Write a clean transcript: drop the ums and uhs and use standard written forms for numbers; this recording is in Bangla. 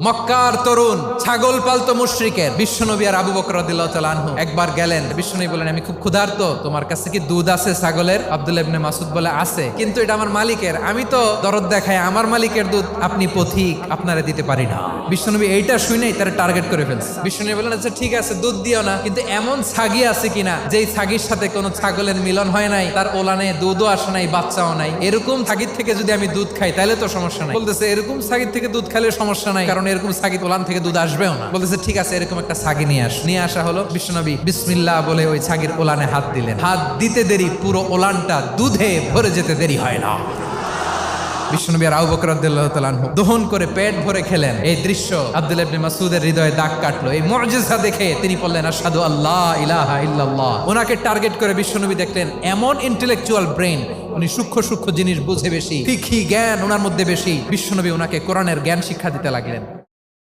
মক্কার তরুণ ছাগল পালতো মুশরিকের বিশ্বনবী আর আবু বকর রাদিয়াল্লাহু তাআলা আনহু একবার গেলেন। বিশ্বনবী বলেন, আমি খুব ক্ষুধার্ত, তোমার কাছে কি দুধ আছে ছাগলের? আব্দুল্লাহ ইবনে মাসউদ বলে, আছে, কিন্তু এটা আমার মালিকের, আমি তো দরদ দেখাই আমার মালিকের দুধ আপনি পথিক, আপনারে দিতে পারি না। বিশ্বনবী এইটা শুনেই তারা টার্গেট করে ফেলছে। বিশ্বনবী বলেন, আচ্ছা ঠিক আছে, দুধ দিও না, কিন্তু এমন ছাগি আছে কিনা যেই ছাগির সাথে কোনো ছাগলের মিলন হয় নাই, তার ওলানে দুধও আসে নাই, বাচ্চাও নাই, এরকম ছাগির থেকে যদি আমি দুধ খাই তাহলে তো সমস্যা নাই। বলতেছে, এরকম ছাগির থেকে দুধ খাইলে সমস্যা নাই, কারণ এরকম ছাগি ওলান থেকে দুধ আসবেও না। বলতেছে, ঠিক আছে, এরকম একটা ছাগি নিয়ে আসা হলো। বিশ্বনবী বিসমিল্লাহ বলে ওই ছাগির ওলানে হাত দিলেন। হাত দিতে দেরি পুরো ওলানটা দুধে ভরে যেতে দেরি হয় না। বিশ্বনবী আর আবু বকর রাদিয়াল্লাহু তাআলা আনহু দহন করে পেট ভরে খেলেন। এই দৃশ্য আব্দুল্লাহ ইবনে মাসউদের হৃদয়ে দাগ কাটলো। এই মুজিজা দেখে তিনি বললেন, আশহাদু আল্লা ইলাহা ইল্লাল্লাহ। ওনাকে টার্গেট করে বিশ্বনবী দেখলেন এমন ইন্টেলেকচুয়াল ব্রেন, উনি সূক্ষ্ম জিনিস বুঝে বেশি, ফিকহি জ্ঞান ওনার মধ্যে বেশি। বিশ্বনবী ওনাকে কোরআনের জ্ঞান শিক্ষা দিতে লাগলেন।